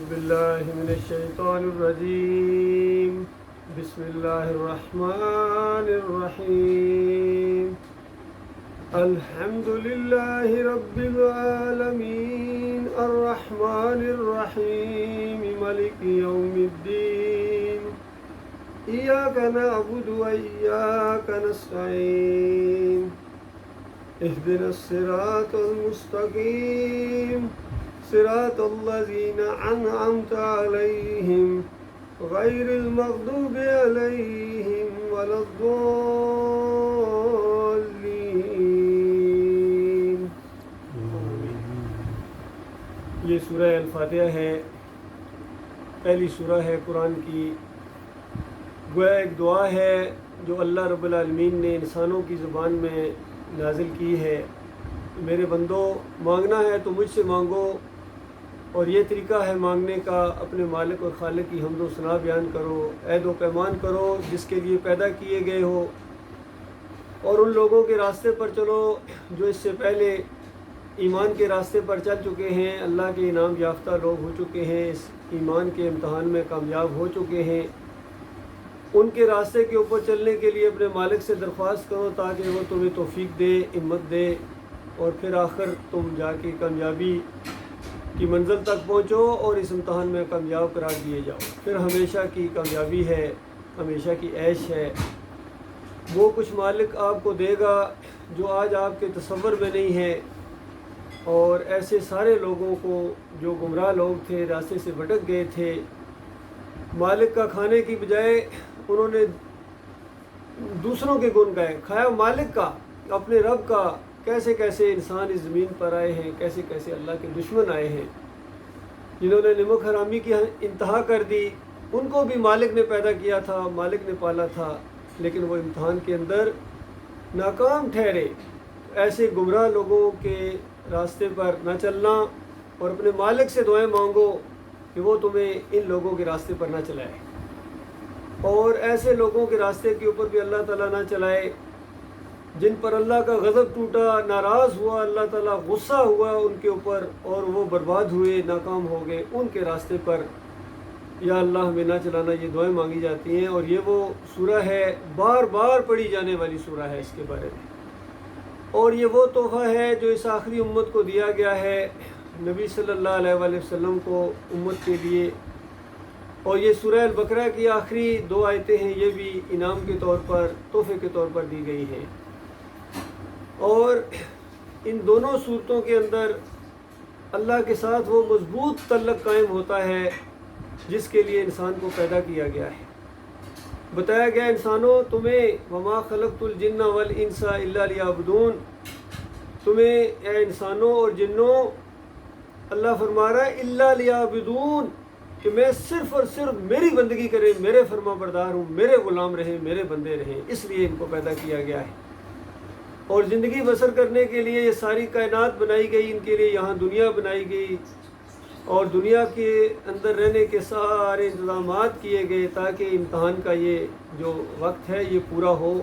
باللہ من الشیطان الرجیم بسم اللہ الرحمن الرحیم الحمد للہ رب العالمین الرحمن الرحیم مالک یوم الدین ایاک نعبد و ایاک نستعین اهدنا الصراط المستقیم صراط الذين أنعمت عليهم غير المغضوب عليهم ولا الضالين. یہ سورہ الفاتحہ ہے، پہلی سورہ ہے قرآن کی. گویا ایک دعا ہے جو اللہ رب العالمین نے انسانوں کی زبان میں نازل کی ہے. میرے بندو، مانگنا ہے تو مجھ سے مانگو، اور یہ طریقہ ہے مانگنے کا، اپنے مالک اور خالق کی حمد و ثنا بیان کرو، عہد و پیمان کرو جس کے لیے پیدا کیے گئے ہو، اور ان لوگوں کے راستے پر چلو جو اس سے پہلے ایمان کے راستے پر چل چکے ہیں، اللہ کے انعام یافتہ لوگ ہو چکے ہیں، اس ایمان کے امتحان میں کامیاب ہو چکے ہیں. ان کے راستے کے اوپر چلنے کے لیے اپنے مالک سے درخواست کرو تاکہ وہ تمہیں توفیق دے، ہمت دے، اور پھر آخر تم جا کے کامیابی کی منزل تک پہنچو اور اس امتحان میں کامیاب قرار دیے جاؤ. پھر ہمیشہ کی کامیابی ہے، ہمیشہ کی عیش ہے. وہ کچھ مالک آپ کو دے گا جو آج آپ کے تصور میں نہیں ہے. اور ایسے سارے لوگوں کو جو گمراہ لوگ تھے، راستے سے بھٹک گئے تھے، مالک کا کھانے کی بجائے انہوں نے دوسروں کے گن گائے، کھایا مالک کا، اپنے رب کا. کیسے کیسے انسان اس زمین پر آئے ہیں، کیسے کیسے اللہ کے دشمن آئے ہیں جنہوں نے نمک حرامی کی انتہا کر دی. ان کو بھی مالک نے پیدا کیا تھا، مالک نے پالا تھا، لیکن وہ امتحان کے اندر ناکام ٹھہرے. ایسے گمراہ لوگوں کے راستے پر نہ چلنا، اور اپنے مالک سے دعائیں مانگو کہ وہ تمہیں ان لوگوں کے راستے پر نہ چلائے، اور ایسے لوگوں کے راستے کے اوپر بھی اللہ تعالیٰ نہ چلائے جن پر اللہ کا غضب ٹوٹا، ناراض ہوا، اللہ تعالیٰ غصہ ہوا ان کے اوپر اور وہ برباد ہوئے، ناکام ہو گئے. ان کے راستے پر یا اللہ ہمیں نہ چلانا. یہ دعائیں مانگی جاتی ہیں، اور یہ وہ سورہ ہے، بار بار پڑھی جانے والی سورہ ہے اس کے بارے میں. اور یہ وہ تحفہ ہے جو اس آخری امت کو دیا گیا ہے، نبی صلی اللہ علیہ وآلہ وسلم کو، امت کے لیے. اور یہ سورہ البقرہ کی آخری 2 آیتیں ہیں، یہ بھی انعام کے طور پر، تحفے کے طور پر دی گئی ہیں. اور ان دونوں صورتوں کے اندر اللہ کے ساتھ وہ مضبوط تعلق قائم ہوتا ہے جس کے لیے انسان کو پیدا کیا گیا ہے. بتایا گیا انسانوں، تمہیں وما خلقت الجن والانس الا لیعبدون، تمہیں اے انسانوں اور جنوں، اللہ فرما رہا ہے الا لیعبدون، کہ میں صرف اور صرف میری بندگی کریں، میرے فرما بردار ہوں، میرے غلام رہیں، میرے بندے رہیں. اس لیے ان کو پیدا کیا گیا ہے. اور زندگی بسر کرنے کے لیے یہ ساری کائنات بنائی گئی، ان کے لیے یہاں دنیا بنائی گئی، اور دنیا کے اندر رہنے کے سارے انتظامات کیے گئے تاکہ امتحان کا یہ جو وقت ہے یہ پورا ہو.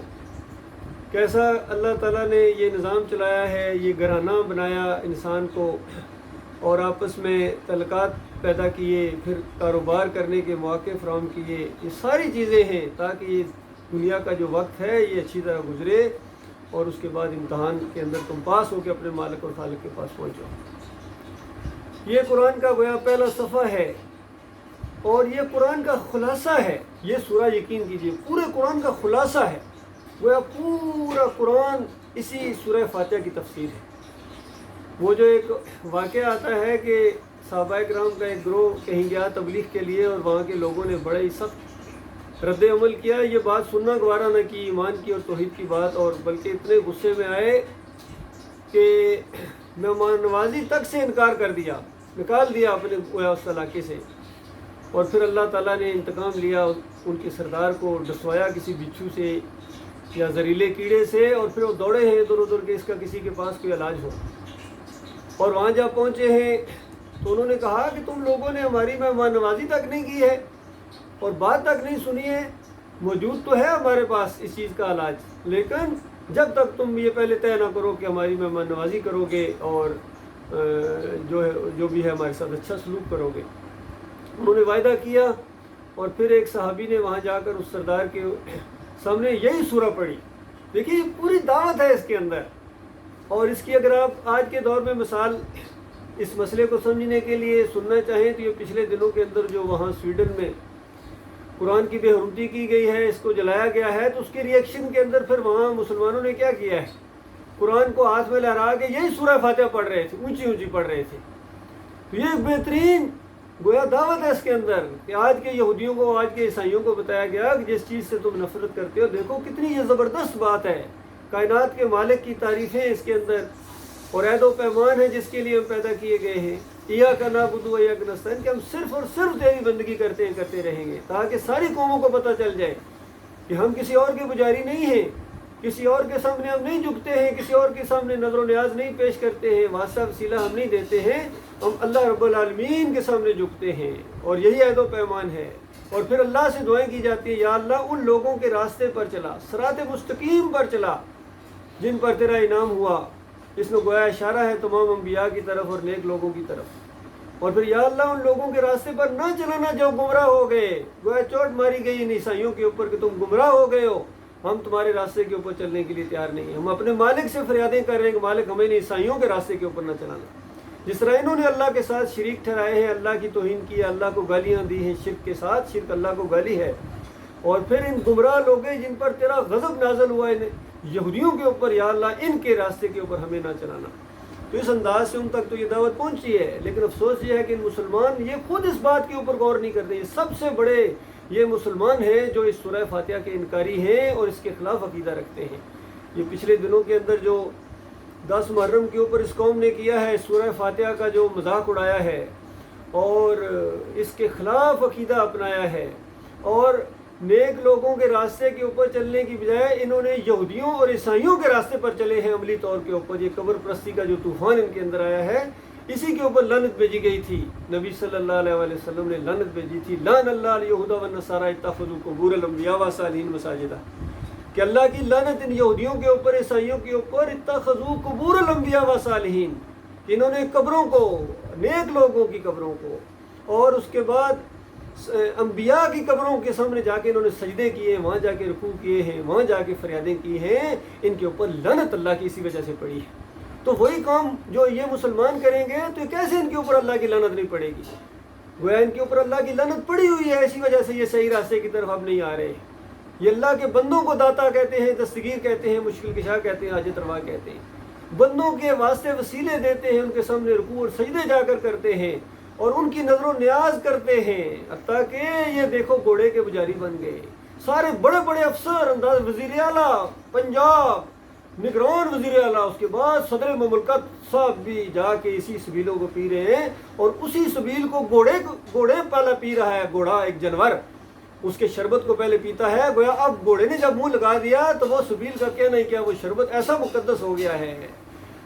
کیسا اللہ تعالیٰ نے یہ نظام چلایا ہے، یہ گھرانہ بنایا انسان کو، اور آپس میں تعلقات پیدا کیے، پھر کاروبار کرنے کے مواقع فراہم کیے. یہ ساری چیزیں ہیں تاکہ یہ دنیا کا جو وقت ہے یہ اچھی طرح گزرے، اور اس کے بعد امتحان کے اندر تم پاس ہو کے اپنے مالک اور خالق کے پاس پہنچو. یہ قرآن کا گویا پہلا صفحہ ہے، اور یہ قرآن کا خلاصہ ہے. یہ سورہ یقین کیجئے پورے قرآن کا خلاصہ ہے. گویا پورا قرآن اسی سورہ فاتحہ کی تفسیر ہے. وہ جو ایک واقعہ آتا ہے کہ صحابہ کرام کا ایک گروہ کہیں گیا تبلیغ کے لیے، اور وہاں کے لوگوں نے بڑے ہی سخت رد عمل کیا، یہ بات سننا گوارا نہ کی، ایمان کی اور توحید کی بات، اور بلکہ اتنے غصے میں آئے کہ مہمان نوازی تک سے انکار کر دیا، نکال دیا اپنے اس علاقے سے. اور پھر اللہ تعالیٰ نے انتقام لیا، ان کے سردار کو ڈسوایا کسی بچھو سے یا زہریلے کیڑے سے، اور پھر وہ دوڑے ہیں ادھر ادھر کے اس کا کسی کے پاس کوئی علاج ہو. اور وہاں جب پہنچے ہیں تو انہوں نے کہا کہ تم لوگوں نے ہماری مہمان نوازی تک نہیں کی ہے اور بات تک نہیں سنی ہے. موجود تو ہے ہمارے پاس اس چیز کا علاج، لیکن جب تک تم یہ پہلے طے نہ کرو کہ ہماری مہمان نوازی کرو گے اور جو بھی ہے ہمارے ساتھ اچھا سلوک کرو گے. انہوں نے وعدہ کیا، اور پھر ایک صحابی نے وہاں جا کر اس سردار کے سامنے یہی سورہ پڑھی. دیکھیے پوری دعوت ہے اس کے اندر. اور اس کی اگر آپ آج کے دور میں مثال اس مسئلے کو سمجھنے کے لیے سننا چاہیں تو یہ پچھلے دنوں کے اندر جو وہاں سویڈن میں قرآن کی بے حرمتی کی گئی ہے، اس کو جلایا گیا ہے، تو اس کے ری ایکشن کے اندر پھر وہاں مسلمانوں نے کیا کیا ہے، قرآن کو ہاتھ میں لہرا کے یہی سورہ فاتحہ پڑھ رہے تھے، اونچی اونچی پڑھ رہے تھے. تو یہ بہترین گویا دعوت ہے اس کے اندر کہ آج کے یہودیوں کو، آج کے عیسائیوں کو بتایا گیا کہ جس چیز سے تم نفرت کرتے ہو، دیکھو کتنی یہ زبردست بات ہے. کائنات کے مالک کی تعریفیں اس کے اندر، اور عہد و پیمان ہے جس کے لیے ہم پیدا کیے گئے ہیں. ایاک نعبد و ایاک نستعین، کہ ہم صرف اور صرف تیری بندگی کرتے رہیں گے، تاکہ ساری قوموں کو پتہ چل جائے کہ ہم کسی اور کے پجاری نہیں ہیں، کسی اور کے سامنے ہم نہیں جھکتے ہیں، کسی اور کے سامنے نظر و نیاز نہیں پیش کرتے ہیں، واسطہ وسیلہ ہم نہیں دیتے ہیں، ہم اللہ رب العالمین کے سامنے جھکتے ہیں. اور یہی عہد و پیمان ہے. اور پھر اللہ سے دعائیں کی جاتی ہیں، یا اللہ ان لوگوں کے راستے پر چلا، صراط مستقیم پر چلا جن پر تیرا انعام ہوا. اس میں گویا اشارہ ہے تمام انبیاء کی طرف اور نیک لوگوں کی طرف. اور پھر یا اللہ ان لوگوں کے راستے پر نہ چلانا جو گمراہ ہو گئے. گویا چوٹ ماری گئی ان عیسائیوں کے اوپر کہ تم گمراہ ہو گئے ہو، ہم تمہارے راستے کے اوپر چلنے کے لیے تیار نہیں ہیں. ہم اپنے مالک سے فریادیں کر رہے ہیں کہ مالک ہمیں عیسائیوں کے راستے کے اوپر نہ چلانا. جس طرح انہوں نے اللہ کے ساتھ شریک ٹھہرائے ہیں، اللہ کی توہین کی ہے، اللہ کو گالیاں دی ہیں شرک کے ساتھ، شرک اللہ کو گالی ہے. اور پھر ان گمراہ لوگ جن پر تیرا غضب نازل ہوا ہے یہودیوں کے اوپر، یا اللہ ان کے راستے کے اوپر ہمیں نہ چلانا. تو اس انداز سے ان تک تو یہ دعوت پہنچی ہے. لیکن افسوس یہ ہے کہ مسلمان یہ خود اس بات کے اوپر غور نہیں کرتے. یہ سب سے بڑے یہ مسلمان ہیں جو اس سورہ فاتحہ کے انکاری ہیں اور اس کے خلاف عقیدہ رکھتے ہیں. یہ پچھلے دنوں کے اندر جو 10 محرم کے اوپر اس قوم نے کیا ہے، سورہ فاتحہ کا جو مذاق اڑایا ہے اور اس کے خلاف عقیدہ اپنایا ہے، اور نیک لوگوں کے راستے کے اوپر چلنے کی بجائے انہوں نے یہودیوں اور عیسائیوں کے راستے پر چلے ہیں عملی طور کے اوپر. یہ قبر پرستی کا جو طوفان ان کے اندر آیا ہے، اسی کے اوپر لعنت بھیجی گئی تھی. نبی صلی اللہ علیہ وآلہ وسلم نے لعنت بھیجی تھی، لعن اللہ الیہود والنصارى اتخذوا قبور الانبیاء والصالحین مساجدا، کہ اللہ کی لعنت ان یہودیوں کے اوپر، عیسائیوں کے اوپر، اتخذوا قبور الانبیاء والصالحین، کہ انہوں نے قبروں کو، نیک لوگوں کی قبروں کو، اور اس کے بعد انبیاء کی قبروں کے سامنے جا کے انہوں نے سجدے کیے، وہاں جا کے رکوع کیے ہیں، وہاں جا کے فریادیں کی ہیں. ان کے اوپر لعنت اللہ کی اسی وجہ سے پڑی ہے. تو وہی کام جو یہ مسلمان کریں گے تو کیسے ان کے اوپر اللہ کی لعنت نہیں پڑے گی؟ گویا ان کے اوپر اللہ کی لعنت پڑی ہوئی ہے، اسی وجہ سے یہ صحیح راستے کی طرف اب نہیں آ رہے. یہ اللہ کے بندوں کو داتا کہتے ہیں، دستگیر کہتے ہیں، مشکل کشا کہتے ہیں، حاجت روا کہتے ہیں. بندوں کے واسطے وسیلے دیتے ہیں، ان کے سامنے رکوع اور سجدے جا کر کرتے ہیں اور ان کی نظر و نیاز کرتے ہیں، حتیٰ کہ یہ دیکھو گھوڑے کے پجاری بن گئے. سارے بڑے بڑے افسر، انداز وزیر اعلیٰ پنجاب، نگران وزیر اعلیٰ، اس کے بعد صدر مملکت صاحب بھی جا کے اسی سبیلوں کو پی رہے ہیں، اور اسی سبیل کو گھوڑے پہلا پی رہا ہے. گھوڑا ایک جانور اس کے شربت کو پہلے پیتا ہے. گویا اب گھوڑے نے جب منہ لگا دیا تو وہ سبیل کا کیا نہیں کیا، وہ شربت ایسا مقدس ہو گیا ہے.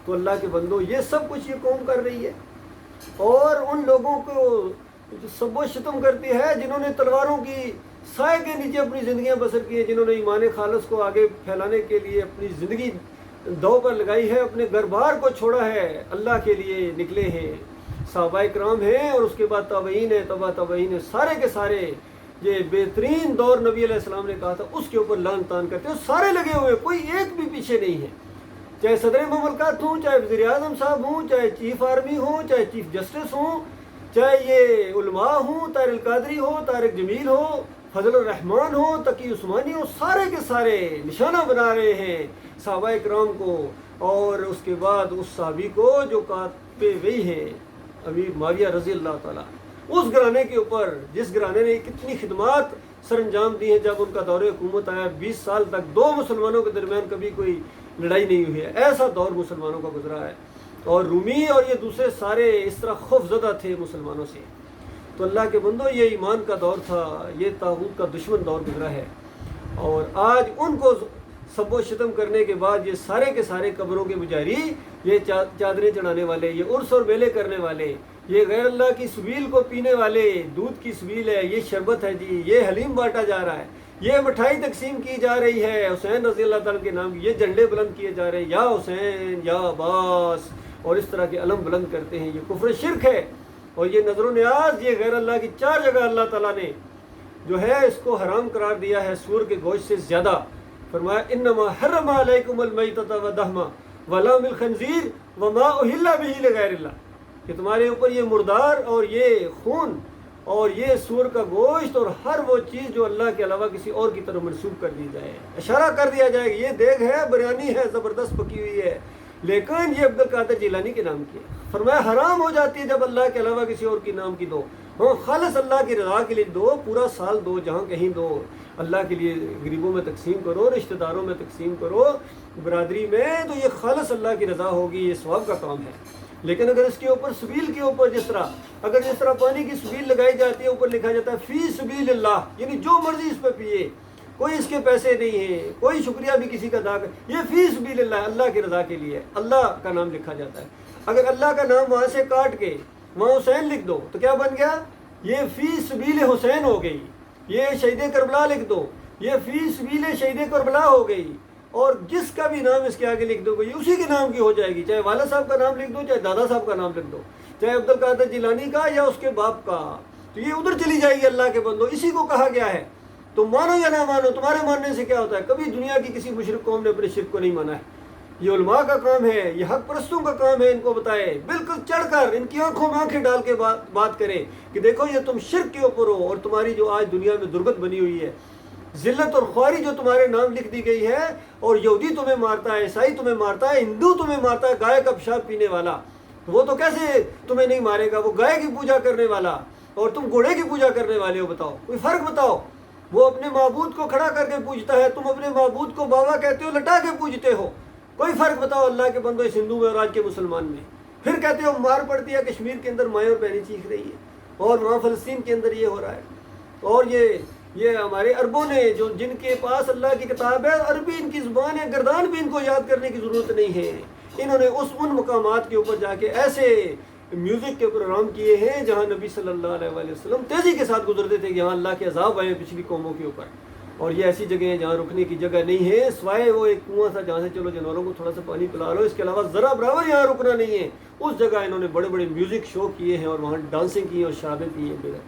تو اللہ کے بندو یہ سب کچھ یہ قوم کر رہی ہے، اور ان لوگوں کو سب و شتم کرتی ہے جنہوں نے تلواروں کی سائے کے نیچے اپنی زندگیاں بسر کی ہیں، جنہوں نے ایمان خالص کو آگے پھیلانے کے لیے اپنی زندگی دو پر لگائی ہے، اپنے گھر بار کو چھوڑا ہے، اللہ کے لیے نکلے ہیں. صحابہ کرام ہیں اور اس کے بعد تابعین ہیں، تبع تابعین ہیں، سارے کے سارے یہ بہترین دور نبی علیہ السلام نے کہا تھا اس کے اوپر لعن تان کرتے ہیں. سارے لگے ہوئے، کوئی ایک بھی پیچھے نہیں ہے، چاہے صدر مملکت ہوں، چاہے وزیر اعظم صاحب ہوں، چاہے چیف آرمی ہوں، چاہے چیف جسٹس ہوں، چاہے یہ علماء ہوں، طاہر القادری ہو، طارق جمیل ہو، فضل الرحمان ہو، تقی عثمانی ہو، سارے کے سارے نشانہ بنا رہے ہیں صحابہ کرام کو، اور اس کے بعد اس صحابی کو جو کاتب وحی ہیں امیر معاویہ رضی اللہ تعالیٰ، اس گھرانے کے اوپر جس گھرانے نے کتنی خدمات سر انجام دی ہیں. جب ان کا دور حکومت آیا 20 سال تک 2 مسلمانوں کے درمیان کبھی کوئی لڑائی نہیں ہوئی ہے، ایسا دور مسلمانوں کا گزرا ہے. اور رومی اور یہ دوسرے سارے اس طرح خوف زدہ تھے مسلمانوں سے. تو اللہ کے بندو یہ ایمان کا دور تھا، یہ طاغوت کا دشمن دور گزرا ہے. اور آج ان کو سب و شتم کرنے کے بعد یہ سارے کے سارے قبروں کے پجاری، یہ چادریں چڑھانے والے، یہ عرس اور میلے کرنے والے، یہ غیر اللہ کی سبیل کو پینے والے، دودھ کی سبیل ہے، یہ شربت ہے جی، یہ حلیم بانٹا جا رہا ہے، یہ مٹھائی تقسیم کی جا رہی ہے حسین رضی اللہ تعالیٰ کے نام کی، یہ جھنڈے بلند کیے جا رہے ہیں یا حسین یا عباس، اور اس طرح کے علم بلند کرتے ہیں. یہ کفر شرک ہے. اور یہ نظر و نیاز، یہ غیر اللہ کی 4 جگہ اللہ تعالیٰ نے جو ہے اس کو حرام قرار دیا ہے سور کے گوشت سے زیادہ. فرمایا انما حرم علیکم المیتۃ والدم ولحم الخنزیر وما اہل بہ لغیر اللہ، کہ تمہارے اوپر یہ مردار اور یہ خون اور یہ سور کا گوشت اور ہر وہ چیز جو اللہ کے علاوہ کسی اور کی طرف منسوب کر دی جائے، اشارہ کر دیا جائے کہ یہ دیگ ہے، بریانی ہے، زبردست پکی ہوئی ہے، لیکن یہ عبد القادر جیلانی کے نام کی ہے. فرمایا حرام ہو جاتی ہے جب اللہ کے علاوہ کسی اور کے نام کی دو. ہاں خالص اللہ کی رضا کے لیے دو، پورا سال دو، جہاں کہیں دو، اللہ کے لیے غریبوں میں تقسیم کرو، رشتہ داروں میں تقسیم کرو، برادری میں، تو یہ خالص اللہ کی رضا ہوگی، یہ ثواب کا کام ہے. لیکن اگر اس کے اوپر سبیل کے اوپر جس طرح پانی کی سبیل لگائی جاتی ہے، اوپر لکھا جاتا ہے فی سبیل اللہ، یعنی جو مرضی اس پہ پیے، کوئی اس کے پیسے نہیں ہیں، کوئی شکریہ بھی کسی کا ادا کر، یہ فی سبیل اللہ، اللہ کی رضا کے لیے اللہ کا نام لکھا جاتا ہے. اگر اللہ کا نام وہاں سے کاٹ کے وہاں حسین لکھ دو تو کیا بن گیا؟ یہ فی سبیل حسین ہو گئی. یہ شہید کربلا لکھ دو، یہ فی سبیل شہید کربلا ہو گئی. اور جس کا بھی نام اس کے آگے لکھ دو گے اسی کے نام کی ہو جائے گی، چاہے والد صاحب کا نام لکھ دو، چاہے دادا صاحب کا نام لکھ دو، چاہے عبد القادر جیلانی کا یا اس کے باپ کا، تو یہ ادھر چلی جائے گی. اللہ کے بندو، اسی کو کہا گیا ہے تم مانو یا نہ مانو، تمہارے ماننے سے کیا ہوتا ہے؟ کبھی دنیا کی کسی مشرک قوم نے اپنے شرک کو نہیں مانا ہے. یہ علماء کا کام ہے، یہ حق پرستوں کا کام ہے، ان کو بتائے، بالکل چڑھ کر ان کی آنکھوں میں آنکھیں ڈال کے بات کرے کہ دیکھو یہ تم شرک کے اوپر ہو، اور تمہاری جو آج دنیا میں درگت بنی ہوئی ہے، ذلت اور خواری جو تمہارے نام لکھ دی گئی ہے، اور یہودی تمہیں مارتا ہے، عیسائی تمہیں مارتا ہے، ہندو تمہیں مارتا ہے، گائے کا پیشاب پینے والا، وہ تو کیسے تمہیں نہیں مارے گا؟ وہ گائے کی پوجا کرنے والا اور تم گھوڑے کی پوجا کرنے والے ہو. بتاؤ کوئی فرق بتاؤ. وہ اپنے معبود کو کھڑا کر کے پوجتا ہے، تم اپنے معبود کو بابا کہتے ہو، لٹا کے پوجتے ہو. کوئی فرق بتاؤ اللہ کے بندو اس ہندو میں اور آج کے مسلمان میں. پھر کہتے ہو مار پڑتی ہے کشمیر کے اندر، مائیں اور بہنیں چیخ رہی ہے، اور وہاں فلسطین کے اندر یہ ہو رہا ہے. اور یہ ہمارے عربوں نے جن کے پاس اللہ کی کتاب ہے، عربی ان کی زبان ہے، گردان بھی ان کو یاد کرنے کی ضرورت نہیں ہے. انہوں نے ان مقامات کے اوپر جا کے ایسے میوزک کے پروگرام کیے ہیں جہاں نبی صلی اللہ علیہ وآلہ وسلم تیزی کے ساتھ گزرتے تھے کہ یہاں اللہ کے عذاب آئے پچھلی قوموں کے اوپر. اور یہ ایسی جگہ ہیں جہاں رکنے کی جگہ نہیں ہے، سوائے وہ ایک کنواں تھا جہاں سے چلو جانوروں کو تھوڑا سا پانی پلا لو، اس کے علاوہ ذرا برابر یہاں رکنا نہیں ہے. اس جگہ انہوں نے بڑے بڑے میوزک شو کیے ہیں اور وہاں ڈانسنگ کی اور شرابیں پی ہیں.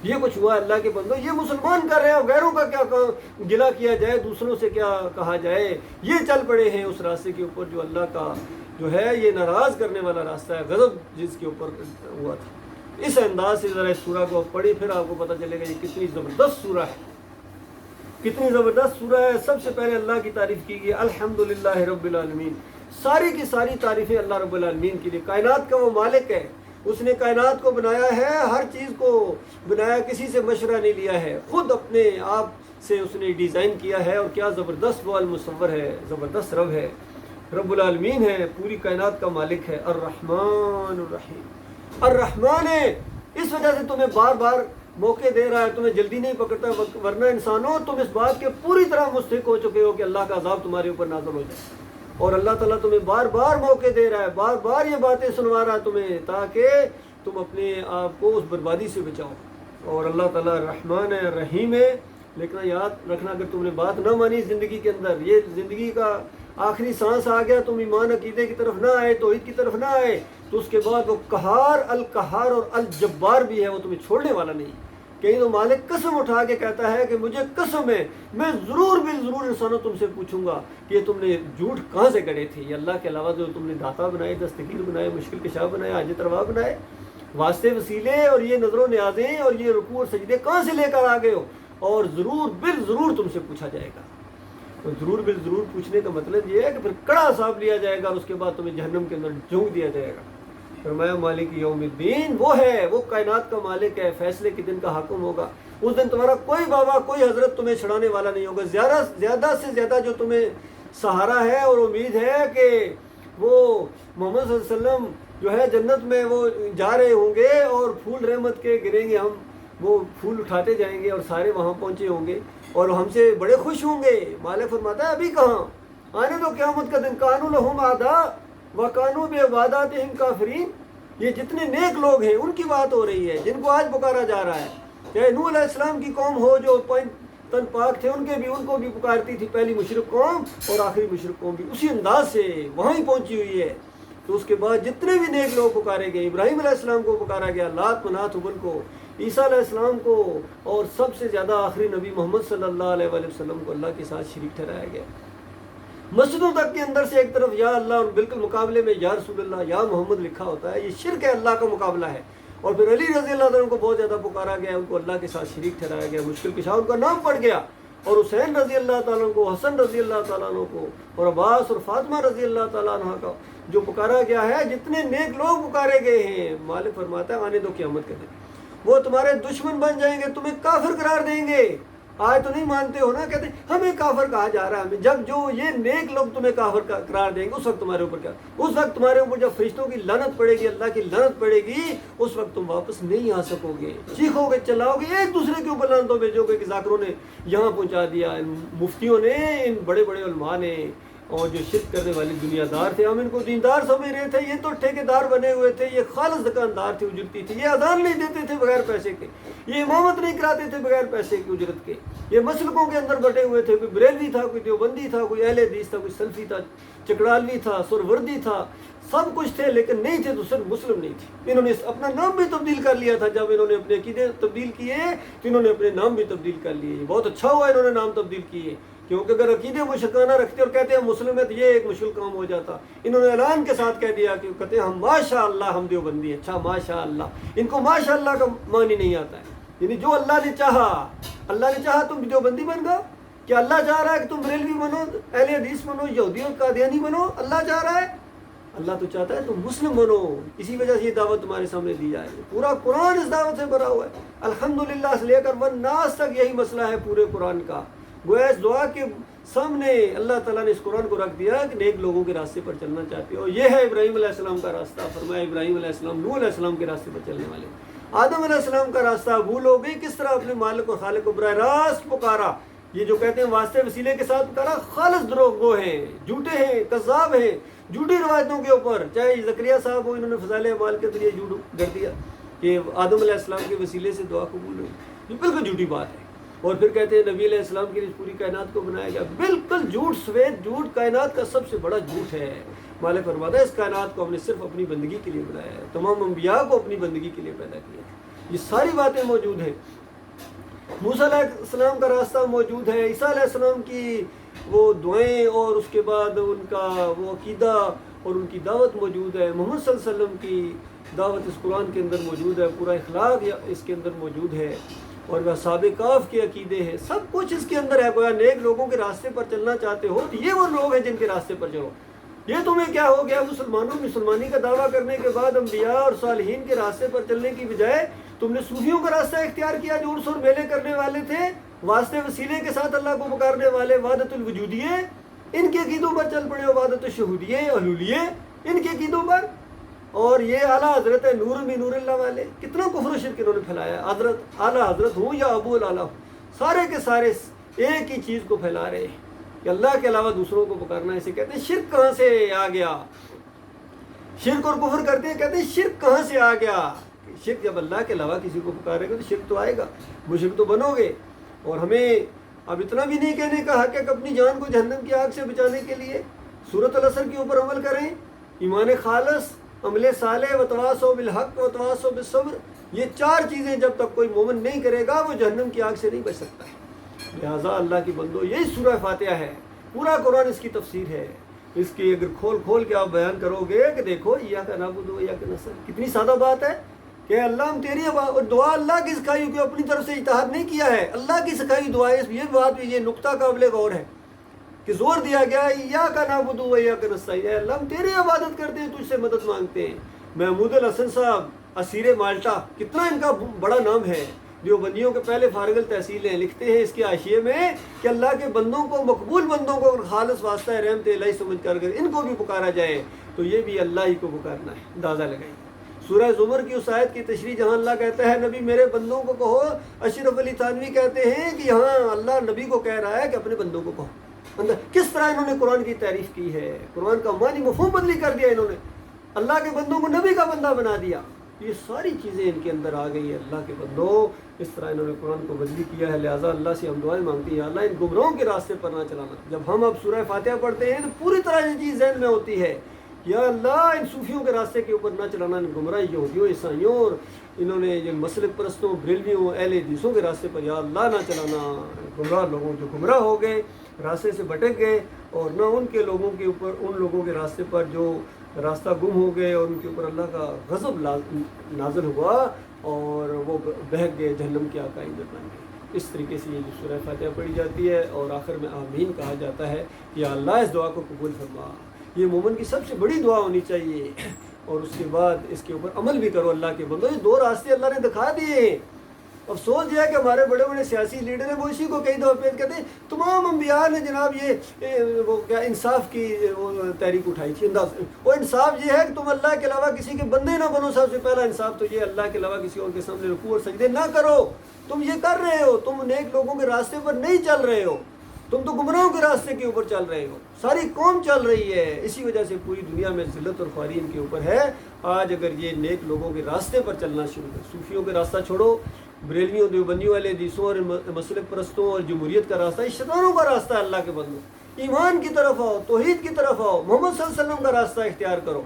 یہ کچھ ہوا اللہ کے بندو. یہ مسلمان کر رہے ہیں، غیروں کا کیا گلا کیا جائے، دوسروں سے کیا کہا جائے. یہ چل پڑے ہیں اس راستے کے اوپر جو اللہ کا جو ہے یہ ناراض کرنے والا راستہ ہے، غضب جس کے اوپر ہوا تھا. اس انداز سے ذرا اس سورہ کو پڑھی، پھر آپ کو پتہ چلے گا یہ کتنی زبردست سورہ ہے، کتنی زبردست سورہ ہے. سب سے پہلے اللہ کی تعریف کی گئی، الحمدللہ رب العالمین. ساری کی ساری تعریفیں اللہ رب العالمین کے لیے. کائنات کا وہ مالک ہے، اس نے کائنات کو بنایا ہے، ہر چیز کو بنایا، کسی سے مشورہ نہیں لیا ہے، خود اپنے آپ سے اس نے ڈیزائن کیا ہے. اور کیا زبردست وہ المصور ہے، زبردست رب ہے، رب العالمین ہے، پوری کائنات کا مالک ہے. الرحمن الرحیم. الرحمن ہے، اس وجہ سے تمہیں بار بار موقع دے رہا ہے، تمہیں جلدی نہیں پکڑتا، ورنہ انسانوں تم اس بات کے پوری طرح مستحق ہو چکے ہو کہ اللہ کا عذاب تمہارے اوپر نازل ہو جائے. اور اللہ تعالیٰ تمہیں بار بار موقع دے رہا ہے، بار بار یہ باتیں سنوا رہا ہے تمہیں، تاکہ تم اپنے آپ کو اس بربادی سے بچاؤ. اور اللہ تعالیٰ رحمان ہے، رحیم ہے. لیکن یاد رکھنا اگر تم نے بات نہ مانی زندگی کے اندر، یہ زندگی کا آخری سانس آ گیا، تم ایمان عقیدے کی طرف نہ آئے، توحید کی طرف نہ آئے، تو اس کے بعد وہ قہار، القہار اور الجبار بھی ہے، وہ تمہیں چھوڑنے والا نہیں. کہیں تو مالک قسم اٹھا کے کہتا ہے کہ مجھے قسم ہے میں ضرور بالضرور انسانوں تم سے پوچھوں گا کہ تم نے جھوٹ کہاں سے گڑے تھے. یہ اللہ کے علاوہ جو تم نے داتا بنائے، دستگیر بنائے، مشکل کشاف بنائے، حاجت روا بنائے، واسطے وسیلے اور یہ نظر و نیازیں اور یہ رکوع اور سجدے کہاں سے لے کر آ گئے ہو. اور ضرور بالضرور تم سے پوچھا جائے گا. تو ضرور بالضرور پوچھنے کا مطلب یہ ہے کہ پھر کڑا حساب لیا جائے گا اور اس کے بعد تمہیں جہنم کے اندر جھونک دیا جائے گا. فرمایا مالک یوم الدین وہ ہے، وہ کائنات کا مالک ہے، فیصلے کے دن کا حاکم ہوگا. اس دن تمہارا کوئی بابا، کوئی حضرت تمہیں چھڑانے والا نہیں ہوگا. زیادہ سے زیادہ جو تمہیں سہارا ہے اور امید ہے کہ وہ محمد صلی اللہ علیہ وسلم جو ہے جنت میں وہ جا رہے ہوں گے اور پھول رحمت کے گریں گے، ہم وہ پھول اٹھاتے جائیں گے اور سارے وہاں پہنچے ہوں گے اور ہم سے بڑے خوش ہوں گے. مالک فرماتا ہے ابھی کہاں، آنے دو قیامت کا دن. کانوا لہم اعداء وکانوا بعباداتہم کافرین. یہ جتنے نیک لوگ ہیں ان کی بات ہو رہی ہے جن کو آج پکارا جا رہا ہے. چاہے نوح علیہ السلام کی قوم ہو جو تن پاک تھے، ان کو بھی پکارتی تھی، پہلی مشرک قوم اور آخری مشرک قوم بھی اسی انداز سے وہاں ہی پہنچی ہوئی ہے. تو اس کے بعد جتنے بھی نیک لوگ پکارے گئے، ابراہیم علیہ السلام کو پکارا گیا، لات منات حبل کو، عیسیٰ علیہ السلام کو، اور سب سے زیادہ آخری نبی محمد صلی اللہ علیہ وآلہ وسلم کو اللہ کے ساتھ شریک ٹھہرایا گیا۔ مسجدوں تک کے اندر سے ایک طرف یا اللہ اور بالکل مقابلے میں یا رسول اللہ یا محمد لکھا ہوتا ہے، یہ شرک ہے، اللہ کا مقابلہ ہے۔ اور پھر علی رضی اللہ عنہ کو بہت زیادہ پکارا گیا، ان کو اللہ کے ساتھ شریک ٹھہرایا گیا، مشکل کشا ان کا نام پڑ گیا، اور حسین رضی اللہ تعالیٰ عنہ کو، حسن رضی اللہ تعالیٰ عنہ کو، اور عباس اور فاطمہ رضی اللہ تعالیٰ عنہ کا جو پکارا گیا ہے، جتنے نیک لوگ پکارے گئے ہیں، مالک فرماتا ہے آنے دو قیامت کے دن وہ تمہارے دشمن بن جائیں گے، تمہیں کافر قرار دیں گے۔ آج تو نہیں مانتے ہو نا، کہتے ہمیں کافر کہا جا رہا ہے ہمیں، جب جو یہ نیک لوگ تمہیں کافر قرار دیں گے اس وقت تمہارے اوپر کیا، اس وقت تمہارے اوپر جب فرشتوں کی لعنت پڑے گی، اللہ کی لعنت پڑے گی، اس وقت تم واپس نہیں آ سکو گے، چیخو گے، چلاؤ گے، ایک دوسرے کے اوپر لعنتوں بھیجو گے کہ ذاکروں نے یہاں پہنچا دیا، ان مفتیوں نے، ان بڑے بڑے علماء نے، اور جو شرک کرنے والے دنیا دار تھے، ہم ان کو دیندار سمجھ رہے تھے، یہ تو ٹھیکیدار بنے ہوئے تھے، یہ خالص دکاندار تھے، اجرتی تھے، یہ اذان نہیں دیتے تھے بغیر پیسے کے، یہ امامت نہیں کراتے تھے بغیر پیسے کی اجرت کے، یہ مسلکوں کے اندر بٹے ہوئے تھے، کوئی بریلوی تھا، کوئی دیوبندی تھا، کوئی اہل حدیث تھا، کوئی سلفی تھا، چکڑالوی تھا، سروردی تھا، سب کچھ تھے، لیکن نہیں تھے تو صرف مسلم نہیں تھے۔ انہوں نے اپنا نام بھی تبدیل کر لیا تھا، جب انہوں نے اپنے عقیدے تبدیل کیے تو انہوں نے اپنے نام بھی تبدیل کر لیے۔ بہت اچھا ہوا انہوں نے نام تبدیل کیے، کیونکہ اگر عقیدے مشرکانہ رکھتے اور کہتے ہیں مسلم ہے تو یہ ایک مشکل کام ہو جاتا۔ انہوں نے اعلان کے ساتھ کہہ دیا کہ کہتے ہیں ہم ماشاء اللہ ہم دیوبندی ہیں۔ اچھا ماشاء اللہ، ان کو ماشاء اللہ کا معنی نہیں آتا ہے، یعنی جو اللہ نے چاہا تم دیوبندی بن گئے، کیا اللہ چاہ رہا ہے کہ تم بریلوی بنو، اہل حدیث بنو، یہودی اور قادیانی بنو؟ اللہ چاہ رہا ہے؟ اللہ تو چاہتا ہے تم مسلم بنو، اسی وجہ سے یہ دعوت تمہارے سامنے دی جائے گی۔ پورا قرآن اس دعوت سے بھرا ہوا ہے، الحمدللہ سے لے کر والناس تک یہی مسئلہ ہے پورے قرآن کا۔ گویا اس دعا کے سامنے اللہ تعالیٰ نے اس قرآن کو رکھ دیا کہ نیک لوگوں کے راستے پر چلنا چاہتے ہو، یہ ہے ابراہیم علیہ السلام کا راستہ۔ فرمایا ابراہیم علیہ السلام نوح علیہ السلام کے راستے پر چلنے والے، آدم علیہ السلام کا راستہ بھول ہو گئی، کس طرح اپنے مالک اور خالق کو براہ راست پکارا۔ یہ جو کہتے ہیں واسطے وسیلے کے ساتھ پکارا، خالص دروغ گو ہیں، جھوٹے ہیں، کذاب ہیں، جھوٹی روایتوں کے اوپر۔ چاہے زکریا صاحب ہو، انہوں نے فضائل اعمال کے ذریعے جھوٹ کر دیا کہ آدم علیہ السلام کے وسیلے سے دعا قبول ہوئی، یہ بالکل جھوٹی بات ہے۔ اور پھر کہتے ہیں نبی علیہ السلام کے لیے پوری کائنات کو بنایا گیا، بالکل جھوٹ، سفید جھوٹ، کائنات کا سب سے بڑا جھوٹ ہے۔ مالک فرماتا ہے اس کائنات کو ہم نے صرف اپنی بندگی کے لیے بنایا ہے، تمام انبیاء کو اپنی بندگی کے لیے پیدا کیا ہے۔ یہ ساری باتیں موجود ہیں، موسیٰ علیہ السلام کا راستہ موجود ہے، عیسیٰ علیہ السلام کی وہ دعائیں اور اس کے بعد ان کا وہ عقیدہ اور ان کی دعوت موجود ہے، محمد صلی اللہ علیہ وسلم کی دعوت اس قرآن کے اندر موجود ہے، پورا اخلاق اس کے اندر موجود ہے، اور وہ اصحاب کہف کے عقیدے ہیں، سب کچھ اس کے اندر ہے۔ گویا نیک لوگوں کے راستے پر چلنا چاہتے ہو تو یہ وہ لوگ ہیں جن کے راستے پر چلو۔ یہ تمہیں کیا ہو گیا، مسلمانی کا دعویٰ کرنے کے بعد انبیاء اور صالحین کے راستے پر چلنے کی بجائے تم نے صوفیوں کا راستہ اختیار کیا، جو عرس اور میلے کرنے والے تھے، واسطے وسیلے کے ساتھ اللہ کو پکارنے والے، وحدت الوجودیے، ان کے عقیدوں پر چل پڑے، وحدت الشہودیے، حلولیے، ان کے عقیدوں پر۔ اور یہ اعلیٰ حضرت ہے، نور بھی نور اللہ والے، کتنا کفر و شرک انہوں نے پھیلایا۔ حضرت اعلیٰ حضرت ہوں یا ابو الاعلیٰ ہوں، سارے کے سارے ایک ہی چیز کو پھیلا رہے ہیں کہ اللہ کے علاوہ دوسروں کو پکارنا، اسے کہتے ہیں شرک۔ کہاں سے آ گیا؟ شرک اور کفر کرتے ہیں، کہتے ہیں شرک کہاں سے آ گیا؟ شرک جب اللہ کے علاوہ کسی کو پکارے گا تو شرک تو آئے گا، مشرک تو بنو گے۔ اور ہمیں اب اتنا بھی نہیں کہنے کا حق ہے کہ اپنی جان کو جہنم کی آگ سے بچانے کے لیے سورۃ العصر کے اوپر عمل کریں، ایمان خالص، عمل صالح، وتواصوا بالحق وتواصوا بالصبر، یہ چار چیزیں جب تک کوئی مومن نہیں کرے گا وہ جہنم کی آگ سے نہیں بچ سکتا ہے۔ لہٰذا اللہ کی بندو، یہی سورہ فاتحہ ہے، پورا قرآن اس کی تفسیر ہے۔ اس کی اگر کھول کے آپ بیان کرو گے کہ دیکھو ایاک نعبد و ایاک نستعین، کتنی سادہ بات ہے کہ اللہ ہم تیری دعا اللہ کی سکھائی ہوئی، اپنی طرف سے اجتہاد نہیں کیا ہے، اللہ کی سکھائی دعا ہے۔ یہ بات بھی، یہ نقطہ قابل غور ہے کہ زور دیا گیا ایاک نعبد و ایاک نستعین، اے اللہ ہم تیری عبادت کرتے ہیں، تجھ سے مدد مانگتے ہیں۔ محمود الحسن صاحب اسیر مالٹا، کتنا ان کا بڑا نام ہے، دیوبندیوں کے پہلے فارغ التحصیل ہیں، لکھتے ہیں اس کے حاشیے میں کہ اللہ کے بندوں کو، مقبول بندوں کو خالص واسطہ رحمت الہی سمجھ کر ان کو بھی پکارا جائے تو یہ بھی اللہ ہی کو پکارنا ہے۔ اندازہ لگائیے سورہ زمر کی اس آیت کی تشریح جہاں اللہ کہتا ہے نبی میرے بندوں کو کہو، اشرف علی تھانوی کہتے ہیں کہ یہاں اللہ نبی کو کہہ رہا ہے کہ اپنے بندوں کو کہو۔ کس طرح انہوں نے قرآن کی تعریف کی ہے، قرآن کا معنی مفہوم بدلی کر دیا انہوں نے، اللہ کے بندوں کو نبی کا بندہ بنا دیا۔ یہ ساری چیزیں ان کے اندر آ گئی ہے، اللہ کے بندوں اس طرح انہوں نے قرآن کو بدلی کیا ہے۔ لہٰذا اللہ سے ہم دعائیں مانگتے ہیں، اللہ ان گمراہوں کے راستے پر نہ چلانا۔ جب ہم اب سورہ فاتحہ پڑھتے ہیں تو پوری طرح یہ چیز ذہن میں ہوتی ہے یا اللہ ان صوفیوں کے راستے کے اوپر نہ چلانا، ان گمراہ یہودیوں عیسائیوں اور انہوں نے جن مسلک پرستوں بریلویوں اہل حدیثوں کے راستے پر یا اللہ نہ چلانا، گمراہ لوگوں جو گمراہ ہو گئے، راستے سے بھٹک گئے، اور نہ ان کے لوگوں کے اوپر، ان لوگوں کے راستے پر جو راستہ گم ہو گئے اور ان کے اوپر اللہ کا غضب نازل ہوا اور وہ بہک گئے، جہنم کے عقائد بن گئے۔ اس طریقے سے یہ جو سورہ فاتحہ پڑھی جاتی ہے اور آخر میں آمین کہا جاتا ہے، یا اللہ اس دعا کو قبول فرما۔ یہ مومن کی سب سے بڑی دعا ہونی چاہیے، اور اس کے بعد اس کے اوپر عمل بھی کرو اللہ کے بندو۔ یہ دو راستے اللہ نے دکھا دیے ہیں۔ افسوس یہ ہے کہ ہمارے بڑے بڑے سیاسی لیڈر ہیں، وہ اسی کو کئی دفعہ پیش کرتے ہیں، تمام انبیاء نے جناب یہ وہ کیا انصاف کی وہ تحریک اٹھائی تھی۔ وہ انصاف یہ ہے کہ تم اللہ کے علاوہ کسی کے بندے نہ بنو۔ سب سے پہلا انصاف تو یہ اللہ کے علاوہ کسی اور کے سامنے رکوع اور سجدے نہ کرو۔ تم یہ کر رہے ہو، تم نیک لوگوں کے راستے پر نہیں چل رہے ہو، تم تو گمراہوں کے راستے کے اوپر چل رہے ہو۔ ساری قوم چل رہی ہے، اسی وجہ سے پوری دنیا میں ذلت اور خواری ان کے اوپر ہے۔ آج اگر یہ نیک لوگوں کے راستے پر چلنا شروع کر، صوفیوں کے راستہ چھوڑو، بریلویوں دیوبندیوں اہل حدیثوں اور مسلک پرستوں اور جمہوریت کا راستہ، یہ شیطانوں کا راستہ ہے۔ اللہ کے بندو ایمان کی طرف آؤ، توحید کی طرف آؤ، محمد صلی اللہ علیہ وسلم کا راستہ اختیار کرو،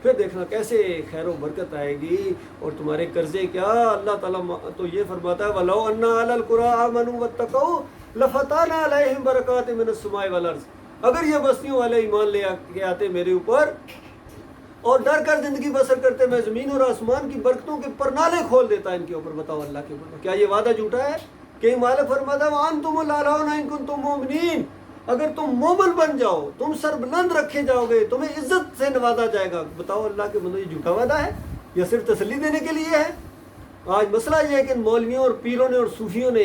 پھر دیکھنا کیسے خیر و برکت آئے گی اور تمہارے قرضے کیا اللہ تعالیٰ تو یہ فرماتا ہے وَلَوْ أَنَّ أَهْلَ الْقُرَىٰ آمَنُوا وَاتَّقَوْا لَفَتَحْنَا عَلَيْهِمْ بَرَكَاتٍ مِّنَ السَّمَاءِ وَالْأَرْضِ۔ اگر یہ بستیوں والے ایمان لے کے آتے میرے اوپر اور ڈر کر زندگی بسر کرتے، میں زمین اور آسمان کی برکتوں کے پرنالے کھول دیتا ان کے اوپر۔ بتاؤ اللہ کے بندو، کیا یہ وعدہ جھوٹا ہے؟ کہ مالک فرماتا ہے وَأَنْتُمُ الْأَعْلَوْنَ إِن كُنتُم مُؤْمِنِينَ، اگر تم مومن بن جاؤ، تم سر بلند رکھے جاؤ گے، تمہیں عزت سے نوازا جائے گا۔ بتاؤ اللہ کے بندو، یہ جھوٹا وعدہ ہے یا صرف تسلی دینے کے لیے ہے؟ آج مسئلہ یہ ہے کہ ان مولویوں اور پیروں نے اور صوفیوں نے،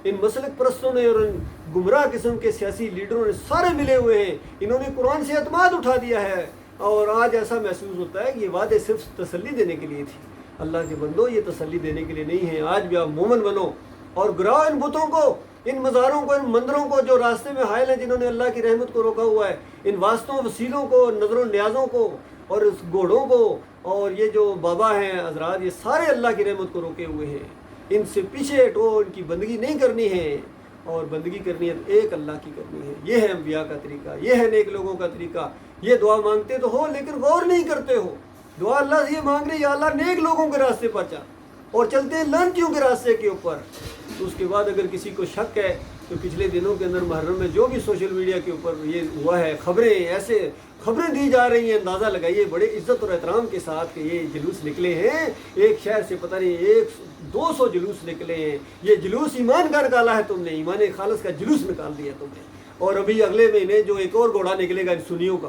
ان مسلک پرستوں نے اور ان گمراہ قسم کے سیاسی لیڈروں نے سارے ملے ہوئے ہیں، انہوں نے قرآن سے اعتماد اٹھا دیا ہے، اور آج ایسا محسوس ہوتا ہے کہ یہ وعدے صرف تسلی دینے کے لیے تھی۔ اللہ کے بندو یہ تسلی دینے کے لیے نہیں ہے۔ آج بھی آپ مومن بنو اور گراؤ ان بتوں کو، ان مزاروں کو، ان مندروں کو جو راستے میں حائل ہیں، جنہوں نے اللہ کی رحمت کو روکا ہوا ہے، ان واسطوں وسیلوں کو، نظر و نیازوں کو اور اس گھوڑوں کو، اور یہ جو بابا ہیں حضرات، یہ سارے اللہ کی رحمت کو روکے ہوئے ہیں۔ ان سے پیچھے ہٹو، ان کی بندگی نہیں کرنی ہے، اور بندگی کرنی ہے تو ایک اللہ کی کرنی ہے۔ یہ ہے انبیاء کا طریقہ، یہ ہے نیک لوگوں کا طریقہ۔ یہ دعا مانگتے تو ہو لیکن غور نہیں کرتے ہو۔ دعا اللہ سے یہ مانگ رہے یا اللہ نیک لوگوں کے راستے پر چل، اور چلتے ہیں لانتیوں کے راستے کے اوپر۔ تو اس کے بعد اگر کسی کو شک ہے تو پچھلے دنوں کے اندر محرم میں جو بھی سوشل میڈیا کے اوپر یہ ہوا ہے، خبریں ایسے خبریں دی جا رہی ہیں، اندازہ لگائیے بڑے عزت اور احترام کے ساتھ کہ یہ جلوس نکلے ہیں ایک شہر سے، پتہ نہیں 100-200 جلوس نکلے ہیں۔ یہ جلوس ایمان کا نکالا ہے تم نے، ایمان خالص کا جلوس نکال دیا تم نے۔ اور ابھی اگلے مہینے جو ایک اور گھوڑا نکلے گا ان سنیوں کا،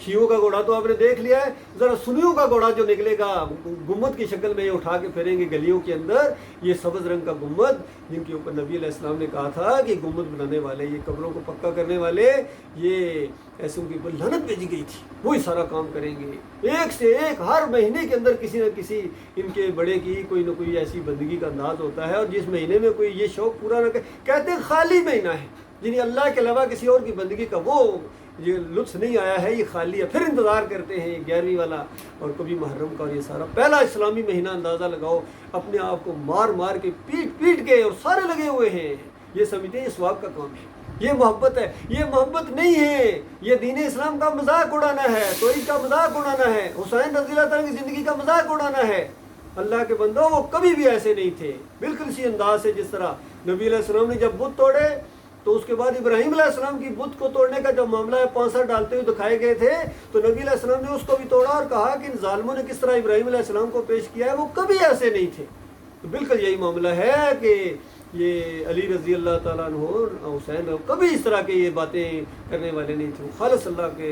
شیعوں کا گھوڑا تو آپ نے دیکھ لیا ہے، ذرا سنیوں کا گھوڑا جو نکلے گا گنبد کی شکل میں، یہ اٹھا کے پھریں گے گلیوں کے اندر، یہ سبز رنگ کا گنبد جن کے اوپر نبی علیہ السلام نے کہا تھا کہ گنبد بنانے والے، یہ قبروں کو پکا کرنے والے، یہ ایسے ان کے اوپر لعنت بھیجی گئی تھی، وہی سارا کام کریں گے۔ ایک سے ایک ہر مہینے کے اندر کسی نہ کسی ان کے بڑے کی کوئی نہ کوئی ایسی بندگی کا انداز ہوتا ہے، اور جس مہینے میں کوئی یہ شوق پورا نہ کہتے ہیں خالی مہینہ ہے، جنہیں اللہ کے علاوہ کسی اور کی بندگی کا وہ یہ لطف نہیں آیا ہے، یہ خالی ہے۔ پھر انتظار کرتے ہیں 11ویں والا اور کبھی محرم کا، اور یہ سارا پہلا اسلامی مہینہ اندازہ لگاؤ، اپنے آپ کو مار مار کے پیٹ کے، اور سارے لگے ہوئے ہیں، یہ سمجھتے ہیں یہ ثواب کا کام ہے، یہ محبت ہے۔ یہ محبت نہیں ہے، یہ دین اسلام کا مذاق اڑانا ہے، توحید کا مذاق اڑانا ہے، حسین رضی اللہ تعالیٰ کی زندگی کا مذاق اڑانا ہے۔ اللہ کے بندو وہ کبھی بھی ایسے نہیں تھے، بالکل اسی انداز سے جس طرح نبی علیہ السلام نے جب بت توڑے تو اس کے بعد ابراہیم علیہ السلام کی بت کو توڑنے کا جب معاملہ ہے، 5 ڈالتے ہوئے دکھائے گئے تھے، تو نبی علیہ السلام نے اس کو بھی توڑا اور کہا کہ ان ظالموں نے کس طرح ابراہیم علیہ السلام کو پیش کیا ہے، وہ کبھی ایسے نہیں تھے۔ تو بالکل یہی معاملہ ہے کہ یہ علی رضی اللہ تعالیٰ عنہ اور حسین کبھی اس طرح کے یہ باتیں کرنے والے نہیں تھے، وہ خالص اللہ کے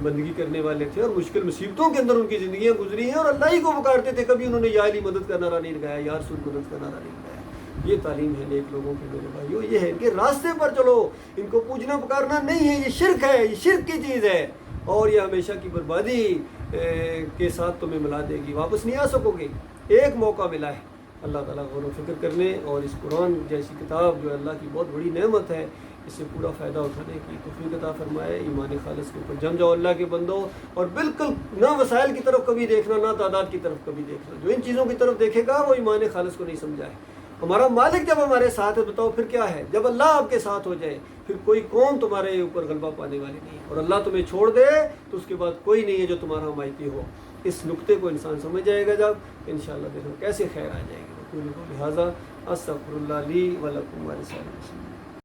بندگی کرنے والے تھے، اور مشکل مصیبتوں کے اندر ان کی زندگیاں گزری ہیں، اور اللہ ہی کو پکارتے تھے، کبھی انہوں نے یا علی مدد کا نعرہ نہیں لگایا، یا رسول مدد کا نعرہ نہیں لگایا۔ یہ تعلیم ہے نیک لوگوں کی میرے بھائیو، یہ ہے کہ راستے پر چلو، ان کو پوجنا پکارنا نہیں ہے، یہ شرک ہے، یہ شرک کی چیز ہے، اور یہ ہمیشہ کی بربادی کے ساتھ تمہیں ملا دے گی، واپس نہیں آ سکو گے۔ ایک موقع ملا ہے اللہ تعالیٰ غور و فکر کرنے اور اس قرآن جیسی کتاب جو اللہ کی بہت بڑی نعمت ہے، اس سے پورا فائدہ اٹھانے کی توفیق عطا فرمائے۔ ایمان خالص کے اوپر جم جاؤ اللہ کے بندو، اور بالکل نہ وسائل کی طرف کبھی دیکھنا، نہ تعداد کی طرف کبھی دیکھنا۔ جو ان چیزوں کی طرف دیکھے گا وہ ایمان خالص کو نہیں سمجھا ہے۔ ہمارا مالک جب ہمارے ساتھ ہے بتاؤ پھر کیا ہے؟ جب اللہ آپ کے ساتھ ہو جائے پھر کوئی قوم تمہارے اوپر غلبہ پانے والی نہیں ہے، اور اللہ تمہیں چھوڑ دے تو اس کے بعد کوئی نہیں ہے جو تمہارا حمایتی ہو۔ اس نقطے کو انسان سمجھ جائے گا جب، انشاءاللہ دیکھو کیسے خیر آ جائے گی۔ لہٰذا استغفر اللہ لی ولکم ولسائر المسلمین۔